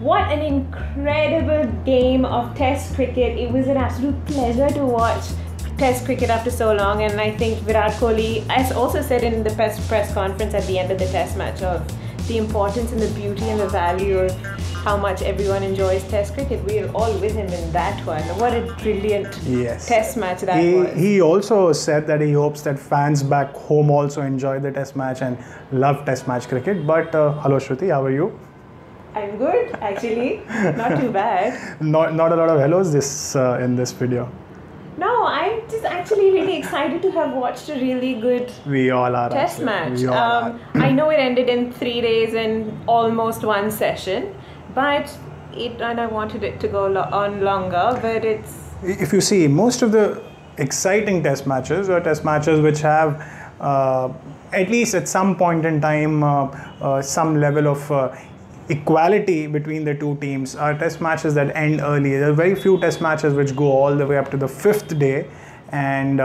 What an incredible game of Test cricket. It was an absolute pleasure to watch Test cricket after so long, and I think Virat Kohli, as also said in the press conference at the end of the Test match, of the importance and the beauty and the value of how much everyone enjoys Test cricket. We are all with him in that one. What a brilliant Test match that was. He also said that he hopes that fans back home also enjoy the Test match and love Test match cricket. But hello Shruti, how are you? I'm good, actually. Not too bad. Not a lot of hellos in this video. No, I'm just actually really excited to have watched a really good Test match. I know it ended in 3 days and almost one session, and I wanted it to go on longer, but it's... If you see, most of the exciting Test matches are Test matches which have, at least at some point in time, some level of equality between the two teams. Are Test matches that end early. There are very few Test matches which go all the way up to the 5th day, and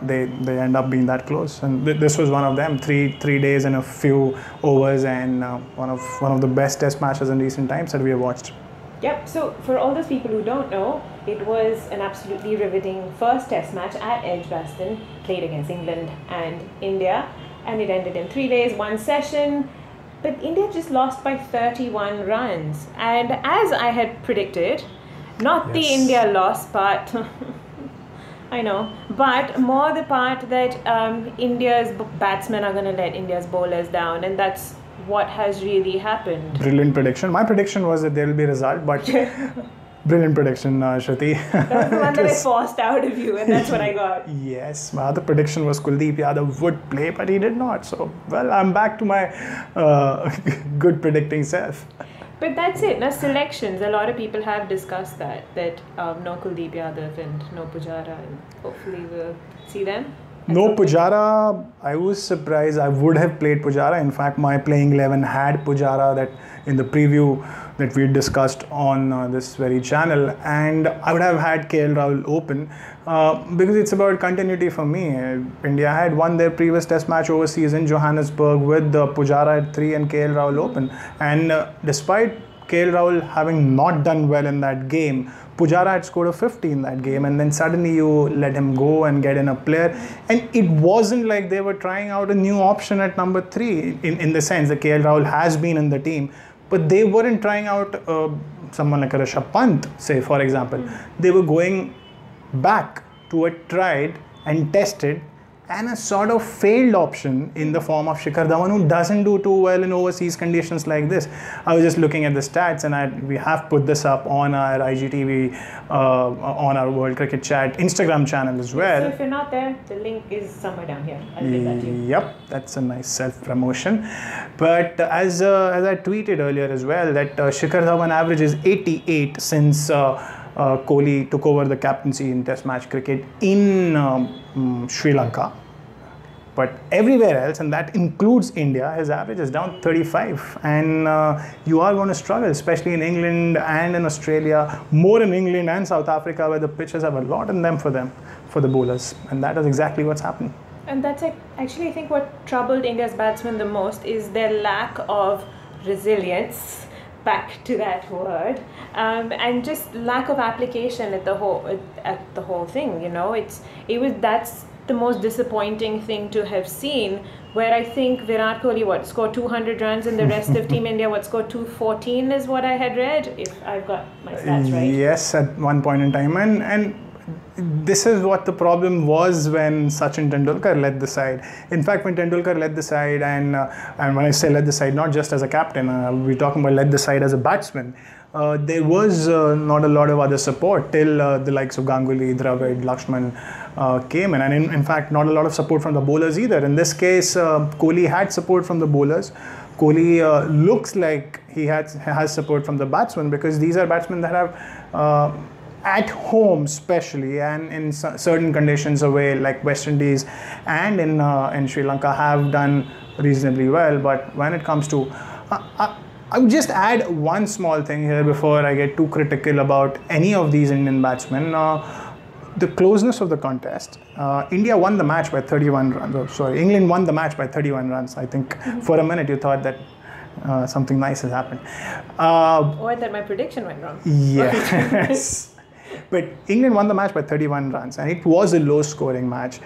they end up being that close. And this was one of them. 3 days and a few overs, and one of the best Test matches in recent times that we have watched. Yep. So for all those people who don't know, it was an absolutely riveting first Test match at Edgbaston, played against England and India, and it ended in 3 days, one session. But India just lost by 31 runs. And as I had predicted, not the India loss part, I know, but more the part that India's batsmen are going to let India's bowlers down. And that's what has really happened. Brilliant prediction. My prediction was that there will be a result, but brilliant prediction, Shruti. That's the one that I forced out of you, and that's what I got. Yes, my other prediction was Kuldeep Yadav would play, but he did not. So, well, I'm back to my good predicting self. But that's it. Now, selections. A lot of people have discussed that no Kuldeep Yadav and no Pujara, and hopefully we'll see them. No Pujara, I was surprised. I would have played Pujara. In fact, my playing 11 had Pujara that in the preview that we discussed on this very channel, and I would have had KL Rahul open because it's about continuity for me. India had won their previous Test match overseas in Johannesburg with Pujara at 3 and KL Rahul open, and despite KL Rahul having not done well in that game, Pujara had scored a 50 in that game, and then suddenly you let him go and get in a player. And it wasn't like they were trying out a new option at number 3 in the sense that KL Rahul has been in the team, but they weren't trying out someone like a Rishabh Pant, say, for example. They were going back to a tried and tested and a sort of failed option in the form of Shikhar Dhawan, who doesn't do too well in overseas conditions like this. I was just looking at the stats, and we have put this up on our IGTV, on our World Cricket Chat Instagram channel as well. So if you're not there, the link is somewhere down here. I'll give that to you. Yep, that's a nice self-promotion. But as I tweeted earlier as well, that Shikhar Dhawan average is 88 since Kohli took over the captaincy in Test match cricket in Sri Lanka. But everywhere else, and that includes India, his average is down 35. And you are going to struggle, especially in England and in Australia, more in England and South Africa, where the pitches have a lot in them for the bowlers. And that is exactly what's happened. And that's actually, I think, what troubled India's batsmen the most is their lack of resilience. Back to that word, and just lack of application at the whole thing. You know, that's the most disappointing thing to have seen. Where I think Virat Kohli scored 200 runs, and the rest of Team India scored 214 is what I had read, if I've got my stats right. Yes, at one point in time, and this is what the problem was when Sachin Tendulkar led the side. In fact, when Tendulkar led the side, and when I say led the side, not just as a captain, we're talking about led the side as a batsman, there was not a lot of other support till the likes of Ganguly, Dravid, Lakshman came in. And in fact, not a lot of support from the bowlers either. In this case, Kohli had support from the bowlers. Kohli looks like he has support from the batsmen, because these are batsmen that have at home especially, and in certain conditions away like West Indies and in Sri Lanka, have done reasonably well. But when it comes to I would just add one small thing here before I get too critical about any of these Indian batsmen. The closeness of the contest. India won the match by 31 runs. Oh, sorry, England won the match by 31 runs. I think for a minute you thought that something nice has happened. Or that my prediction went wrong. Yes. But England won the match by 31 runs, and it was a low-scoring match.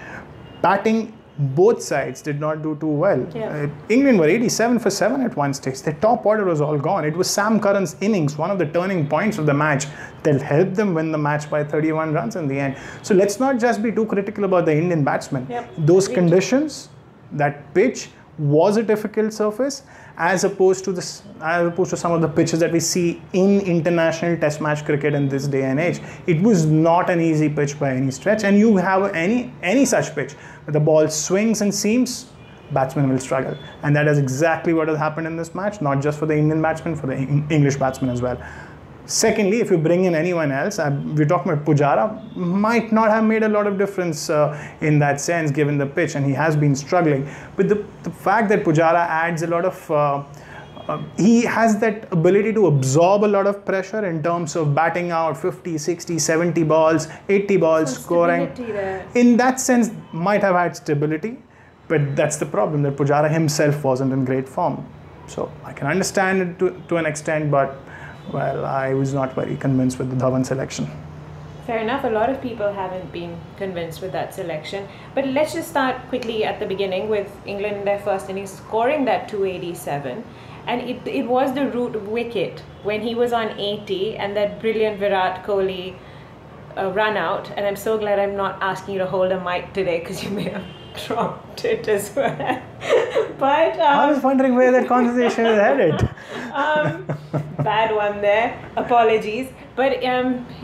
Batting, both sides did not do too well. Yeah. England were 87 for 7 at one stage. Their top order was all gone. It was Sam Curran's innings, one of the turning points of the match, that helped them win the match by 31 runs in the end. So let's not just be too critical about the Indian batsmen. Yep. Those conditions, that pitch was a difficult surface, as opposed to some of the pitches that we see in international test match cricket in this day and age. It was not an easy pitch by any stretch, and you have any such pitch where the ball swings and seams, batsmen will struggle, and that is exactly what has happened in this match, not just for the Indian batsmen, for the English batsmen as well. Secondly, if you bring in anyone else, we're talking about Pujara, might not have made a lot of difference in that sense, given the pitch, and he has been struggling. But the fact that Pujara adds a lot of, he has that ability to absorb a lot of pressure in terms of batting out 50, 60, 70 balls, 80 balls, scoring. In that sense, might have had stability, but that's the problem, that Pujara himself wasn't in great form. So I can understand it to an extent, but well, I was not very convinced with the Dhawan selection. Fair enough. A lot of people haven't been convinced with that selection. But let's just start quickly at the beginning with England in their first innings scoring that 287. And it was the root wicket when he was on 80 and that brilliant Virat Kohli run out. And I'm so glad I'm not asking you to hold a mic today, because you may have dropped it as well. But I was wondering where that conversation is headed. Bad one there. Apologies. But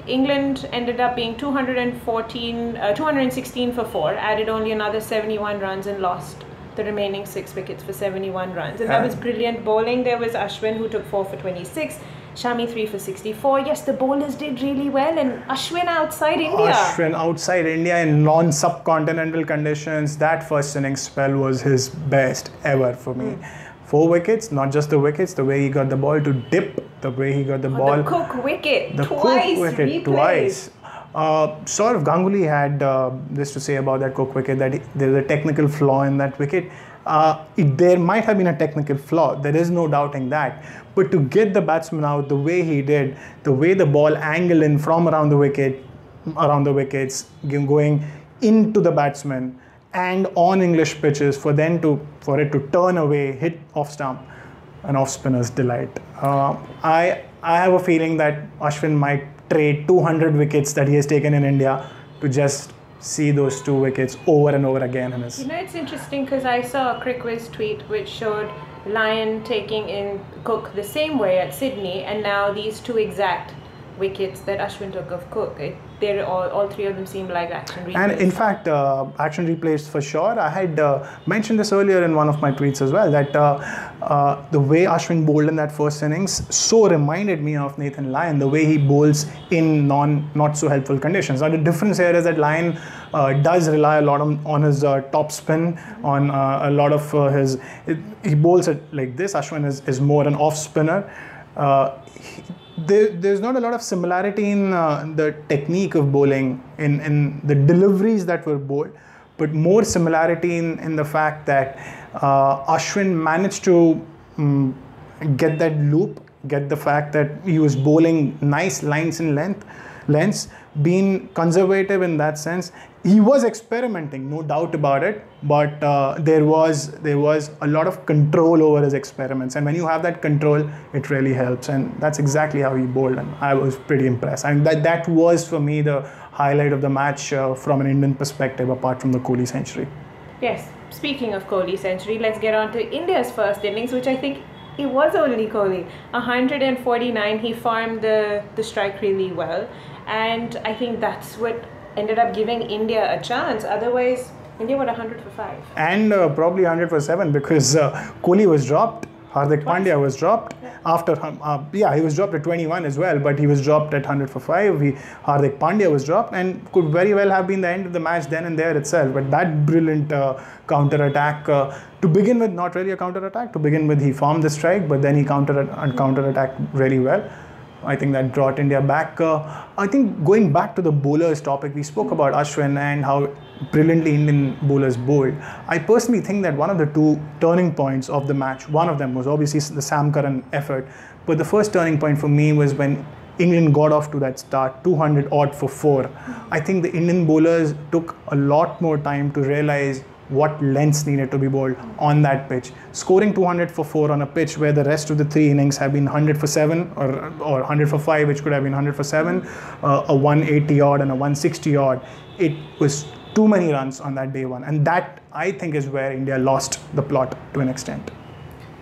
England ended up being 216 for 4, added only another 71 runs and lost the remaining 6 wickets for 71 runs. And that was brilliant bowling. There was Ashwin, who took 4 for 26. Shami 3 for 64. Yes, the bowlers did really well, and Ashwin outside India. Ashwin outside India in non-subcontinental conditions. That first innings spell was his best ever for me. 4 wickets, not just the wickets, the way he got the ball to dip, the way he got the ball. The Cook wicket, the twice. Cook wicket, twice. Saurav Ganguly had this to say about that Cook wicket, that there's a technical flaw in that wicket. There might have been a technical flaw, there is no doubting that. But to get the batsman out the way he did, the way the ball angled in from around the wickets, going into the batsman and on English pitches, for it to turn away, hit off stump, an off spinner's delight. I have a feeling that Ashwin might trade 200 wickets that he has taken in India to just see those 2 wickets over and over again in his. You know, it's interesting because I saw a Crickwiz tweet which showed Lyon taking in Cook the same way at Sydney, and now these 2 exact wickets that Ashwin took of Cook, they're all 3 of them seem like action replays. And in fact, action replays for sure. I had mentioned this earlier in one of my tweets as well, that the way Ashwin bowled in that first innings so reminded me of Nathan Lyon, the way he bowls in not so helpful conditions. Now the difference here is that Lyon does rely a lot on his top spin, on a lot of he bowls it like this. Ashwin is more an off spinner. There's not a lot of similarity in the technique of bowling, in the deliveries that were bowled, but more similarity in the fact that Ashwin managed to get that loop, get the fact that he was bowling nice lines in lengths, being conservative in that sense. He was experimenting, no doubt about it, but there was a lot of control over his experiments, and when you have that control, it really helps, and that's exactly how he bowled, and I was pretty impressed. And that was for me the highlight of the match from an Indian perspective, apart from the Kohli century. Yes, speaking of Kohli century, let's get on to India's first innings, which I think it was only Kohli. 149, he farmed the strike really well, and I think that's what ended up giving India a chance. Otherwise, India would 100 for 5. And probably 100 for 7, because Kohli was dropped. Hardik Pandya was dropped. Yeah. After, he was dropped at 21 as well, but he was dropped at 100 for 5. Hardik Pandya was dropped, and could very well have been the end of the match then and there itself. But that brilliant counter-attack, to begin with, not really a counter-attack. To begin with, he farmed the strike, but then he counter-attacked really well. I think that brought India back. I think going back to the bowlers topic, we spoke about Ashwin and how brilliantly Indian bowlers bowled. I personally think that one of the two turning points of the match, one of them was obviously the Sam Curran effort, but the first turning point for me was when England got off to that start, 200 odd for 4. I think the Indian bowlers took a lot more time to realize what lengths needed to be bowled on that pitch. Scoring 200 for 4 on a pitch where the rest of the 3 innings have been 100 for 7 or 100 for 5, which could have been 100 for 7, a 180 odd and a 160 odd. It was too many runs on that day one. And that, I think, is where India lost the plot to an extent.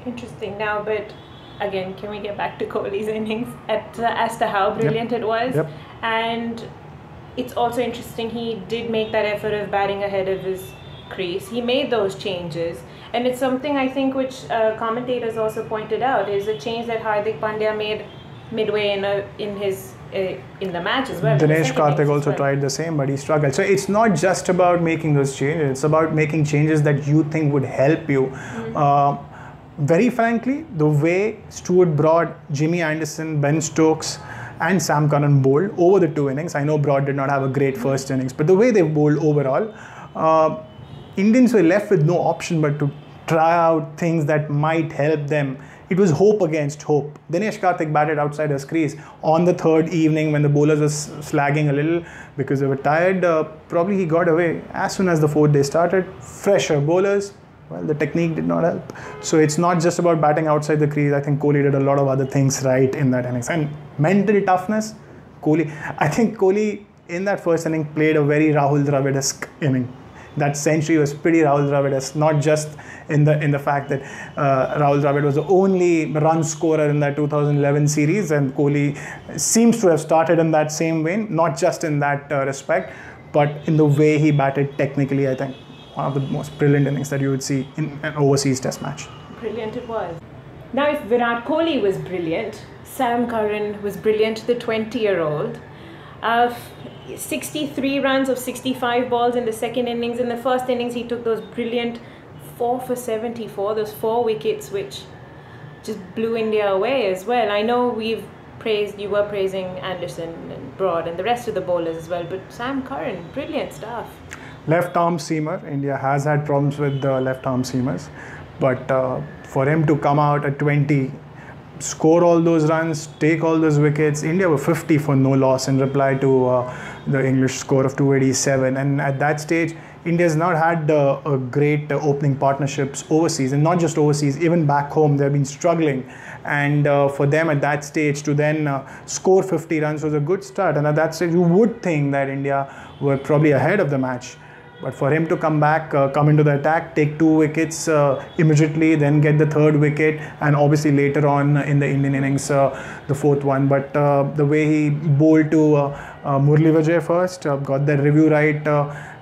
Interesting. Now, but again, can we get back to Kohli's innings as to how brilliant it was? Yep. And it's also interesting, he did make that effort of batting ahead of his crease. He made those changes, and it's something I think which commentators also pointed out is a change that Hardik Pandya made midway in the match as well. Dinesh Karthik also tried the same, but he struggled. So it's not just about making those changes, it's about making changes that you think would help you. Very frankly, the way Stuart Broad, Jimmy Anderson, Ben Stokes and Sam Curran bowled over the 2 innings, I know Broad did not have a great first innings, but the way they bowled overall, Indians were left with no option but to try out things that might help them. It was hope against hope. Dinesh Karthik batted outside his crease on the 3rd evening when the bowlers were slagging a little because they were tired. Probably he got away. As soon as the 4th day started, fresher bowlers, well, the technique did not help. So it's not just about batting outside the crease. I think Kohli did a lot of other things right in that innings. And mental toughness, I think Kohli in that first inning played a very Rahul Dravid-esque inning. That century was pretty Rahul Dravid-esque, not just in the fact that Rahul Dravid was the only run scorer in that 2011 series, and Kohli seems to have started in that same vein, not just in that respect, but in the way he batted technically. I think one of the most brilliant innings that you would see in an overseas test match. Brilliant it was. Now, if Virat Kohli was brilliant, Sam Curran was brilliant, the 20-year-old. 63 runs of 65 balls in the second innings. In the first innings, he took those brilliant 4 for 74, those 4 wickets, which just blew India away as well. I know you were praising Anderson and Broad and the rest of the bowlers as well, but Sam Curran, brilliant stuff. Left arm seamer. India has had problems with the left arm seamers, but for him to come out at 20, score all those runs, take all those wickets. India were 50 for no loss in reply to the English score of 287. And at that stage, India's not had a great opening partnerships overseas, and not just overseas, even back home, they've been struggling. And for them at that stage to then score 50 runs was a good start. And at that stage, you would think that India were probably ahead of the match. But for him to come back, come into the attack, take 2 wickets immediately, then get the 3rd wicket, and obviously later on in the Indian innings, the 4th one. But the way he bowled to Murli Vijay first, got the review right,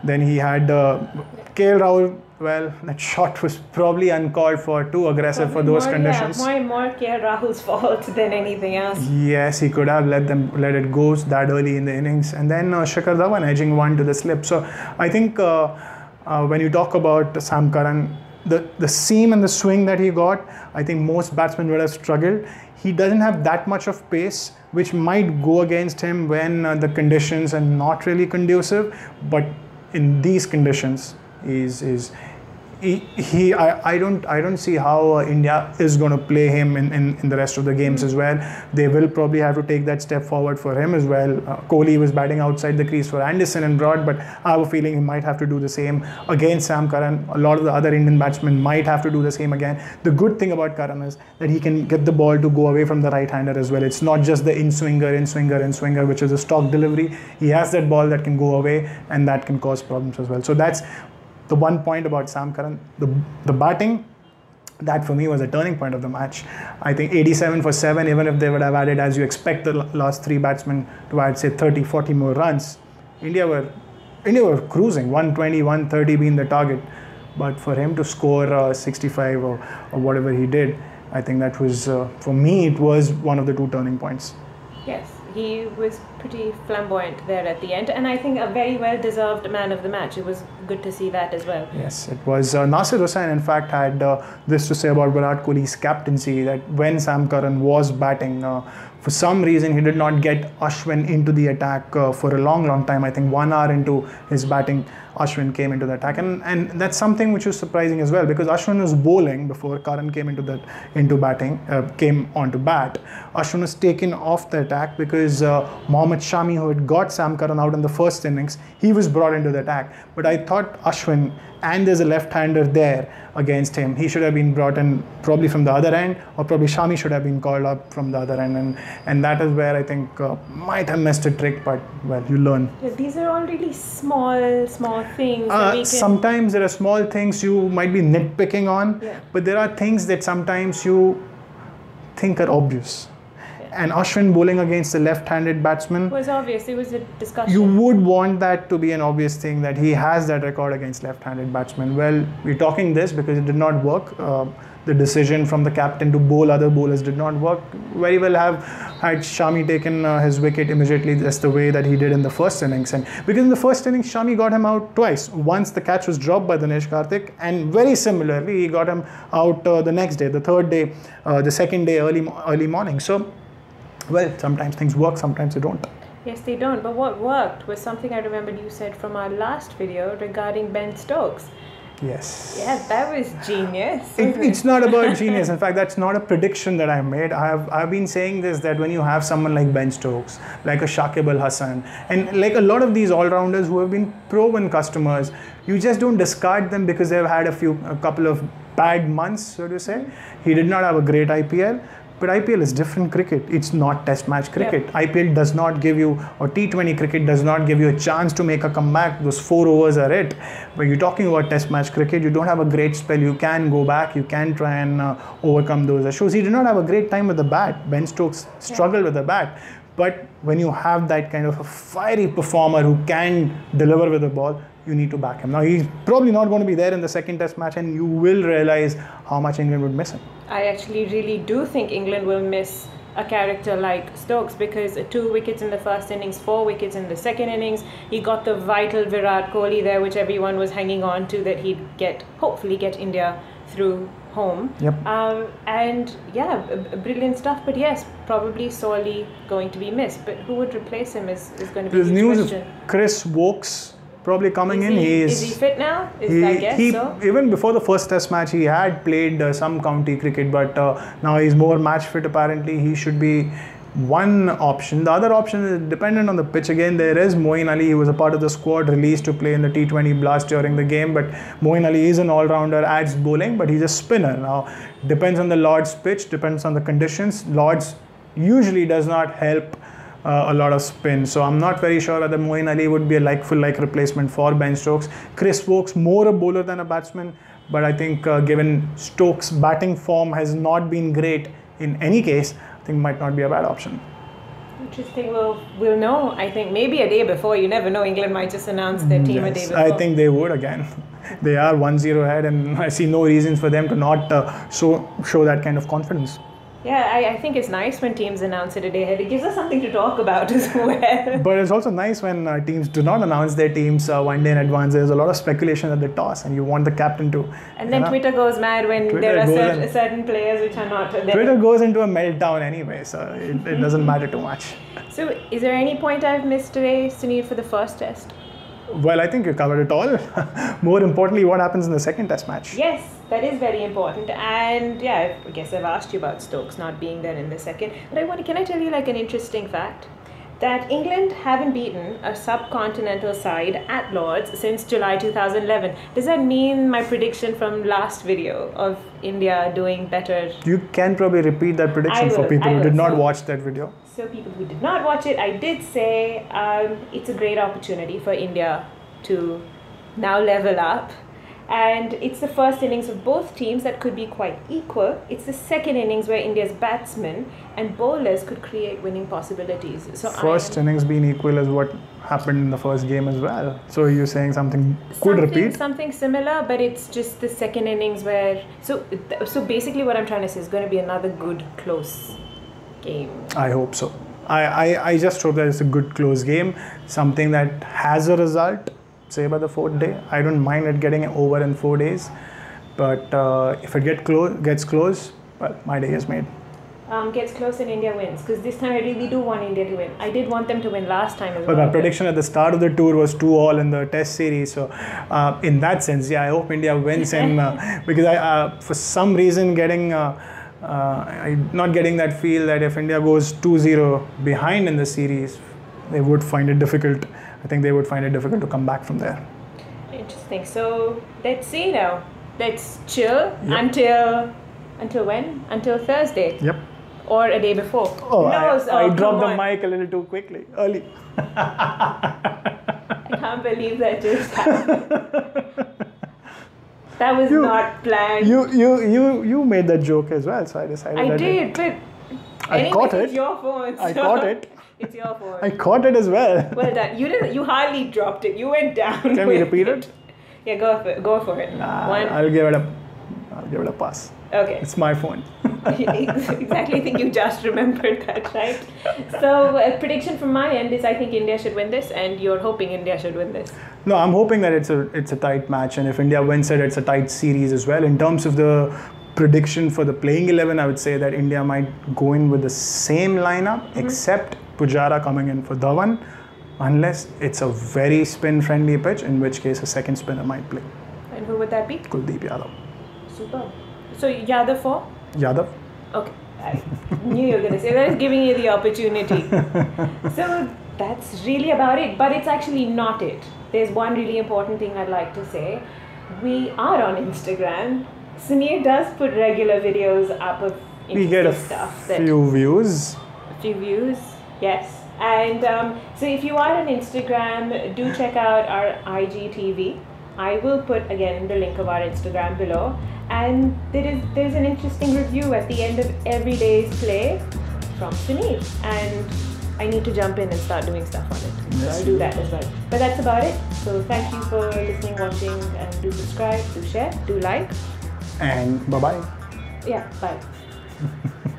then he had KL Rahul. Well, that shot was probably uncalled for, too aggressive for those conditions. Yeah, more KL Rahul's fault than anything else. Yes, he could have let it go that early in the innings. And then Shikhar Dhawan edging 1 to the slip. So I think when you talk about Sam Curran, the seam and the swing that he got, I think most batsmen would have struggled. He doesn't have that much of pace, which might go against him when the conditions are not really conducive. But in these conditions, I don't see how India is going to play him in the rest of the games as well. They will probably have to take that step forward for him as well. Kohli was batting outside the crease for Anderson and Broad, but I have a feeling he might have to do the same against Sam Curran. A lot of the other Indian batsmen might have to do the same again. The good thing about Curran is that he can get the ball to go away from the right-hander as well. It's not just the in-swinger, which is a stock delivery. He has that ball that can go away, and that can cause problems as well. So that's the one point about Sam Curran. The batting, that for me was a turning point of the match. I think 87 for 7, even if they would have added, as you expect the last 3 batsmen to add, say 30, 40 more runs, India were cruising, 120, 130 being the target. But for him to score 65 or whatever he did, I think that was, for me, it was one of the 2 turning points. Yes, he was pretty flamboyant there at the end, and I think a very well-deserved man of the match. It was good to see that as well. Yes, it was. Nasir Hussain, in fact, had this to say about Virat Kohli's captaincy, that when Sam Curran was batting for some reason, he did not get Ashwin into the attack for a long time. I think 1 hour into his batting, Ashwin came into the attack, and that's something which was surprising as well, because Ashwin was bowling before Karan came came onto bat. Ashwin was taken off the attack because Mohammad Shami, who had got Sam Curran out in the first innings, he was brought into the attack. But I thought Ashwin, and there's a left-hander there against him, he should have been brought in probably from the other end, or probably Shami should have been called up from the other end, and that is where I think might have missed a trick, but well, you learn. Yeah, these are all really small things. Sometimes there are small things you might be nitpicking on, but there are things that sometimes you think are obvious. And Ashwin bowling against the left-handed batsman was obvious. It was a discussion. You would want that to be an obvious thing, that he has that record against left-handed batsmen. Well, we're talking this because it did not work. The decision from the captain to bowl other bowlers did not work. Very well have had Shami taken his wicket immediately, just the way that he did in the first innings. And because in the first innings, Shami got him out twice. Once the catch was dropped by Dinesh Karthik, and very similarly, he got him out the next day, the third day, the second day, early morning. So, well, sometimes things work, sometimes they don't. Yes, they don't. But what worked was something I remembered you said from our last video regarding Ben Stokes. Yes. Yeah, that was genius. It's not about genius. In fact, that's not a prediction that I made. I've been saying this, that when you have someone like Ben Stokes, like a Shakib Al Hasan, and like a lot of these all-rounders who have been proven customers, you just don't discard them because they've had a couple of bad months, so to say. He did not have a great IPL. But IPL is different cricket. It's not test match cricket. Yep. IPL does not give you, or T20 cricket does not give you a chance to make a comeback. Those 4 overs are it. When you're talking about test match cricket, you don't have a great spell. You can go back. You can try and overcome those issues. He did not have a great time with the bat. Ben Stokes struggled with the bat. But when you have that kind of a fiery performer who can deliver with the ball, you need to back him. Now, he's probably not going to be there in the second test match, and you will realize how much England would miss him. I actually really do think England will miss a character like Stokes, because 2 wickets in the first innings, 4 wickets in the second innings. He got the vital Virat Kohli there, which everyone was hanging on to, that he'd hopefully get India through home. Yep. And yeah, brilliant stuff. But yes, probably sorely going to be missed. But who would replace him is going to be the news question. Of Chris Woakes probably coming in. Is he fit now? I guess so. Even before the first test match, he had played some county cricket, but now he's more match fit apparently. He should be one option. The other option is dependent on the pitch. Again, there is Moeen Ali. He was a part of the squad released to play in the T20 Blast during the game, but Moeen Ali is an all-rounder, adds bowling, but he's a spinner. Now, depends on the Lord's pitch, depends on the conditions. Lord's usually does not help a lot of spin. So I'm not very sure whether Moeen Ali would be a like-for-like replacement for Ben Stokes. Chris Woakes, more a bowler than a batsman, but I think given Stokes' batting form has not been great in any case, I think might not be a bad option. Interesting. We'll know. I think maybe a day before. You never know. England might just announce their team a day before. I think they would again. They are 1-0 ahead, and I see no reasons for them to not show that kind of confidence. Yeah, I think it's nice when teams announce it a day ahead. It gives us something to talk about as well. But it's also nice when teams do not announce their teams 1 day in advance. There's a lot of speculation at the toss, and you want the captain to... And then Twitter goes mad when there are certain players which are not there. Twitter goes into a meltdown anyway, so it doesn't matter too much. So is there any point I've missed today, Suneer, for the first test? Well, I think you covered it all. More importantly, what happens in the second test match? Yes, that is very important. And yeah, I guess I've asked you about Stokes not being there in the second. But can I tell you like an interesting fact? That England haven't beaten a subcontinental side at Lord's since July 2011. Does that mean my prediction from last video of India doing better? You can probably repeat that prediction for people who did not watch that video. So people who did not watch it, I did say it's a great opportunity for India to now level up. And it's the first innings of both teams that could be quite equal. It's the second innings where India's batsmen and bowlers could create winning possibilities. So first innings being equal is what happened in the first game as well. So you're saying something could repeat? Something similar, but it's just the second innings where... So basically what I'm trying to say is going to be another good, close game. I hope so. I just hope that it's a good, close game. Something that has a result. Say by the 4th day. I don't mind it getting over in 4 days, but if it gets close, well, my day is made. gets close and India wins, because this time I really do want India to win. I did want them to win last time as well. But my prediction at the start of the tour was 2-all in the Test series. So in that sense, yeah, I hope India wins. And because I, for some reason, not getting that feel that if India goes 2-0 behind in the series, they would find it difficult. I think they would find it difficult to come back from there. Interesting. So let's see now. Let's chill until when? Until Thursday. Yep. Or a day before. Oh, I dropped the mic a little too quickly, early. I can't believe that just happened. That was not planned. You made that joke as well, so I decided. I did, but I caught it. It's your phone. I caught it. It's your phone. I caught it as well. Well done. You didn't. You hardly dropped it. You went down. Can we repeat it? Yeah, go for it. I'll give it a pass. Okay. It's my phone. Exactly. I think you just remembered that, right? So a prediction from my end is I think India should win this, and you're hoping India should win this. No, I'm hoping that it's a tight match, and if India wins it, it's a tight series as well. In terms of the prediction for the playing 11, I would say that India might go in with the same lineup, except Pujara coming in for Dhawan, unless it's a very spin-friendly pitch, in which case a second spinner might play. And who would that be? Kuldeep Yadav. Super. So Yadav for? Yadav. Okay. I knew you were going to say that. Is giving you the opportunity. So that's really about it. But it's actually not it. There's one really important thing I'd like to say. We are on Instagram. Suneer does put regular videos up of interesting We get a stuff. few views. A few views, yes. And so if you are on Instagram, do check out our IGTV. I will put again the link of our Instagram below. And there's an interesting review at the end of every day's play from Suneer. And I need to jump in and start doing stuff on it. So I'll do that as well. But that's about it. So thank you for listening, watching, and do subscribe, do share, do like. And bye-bye. Yeah, bye.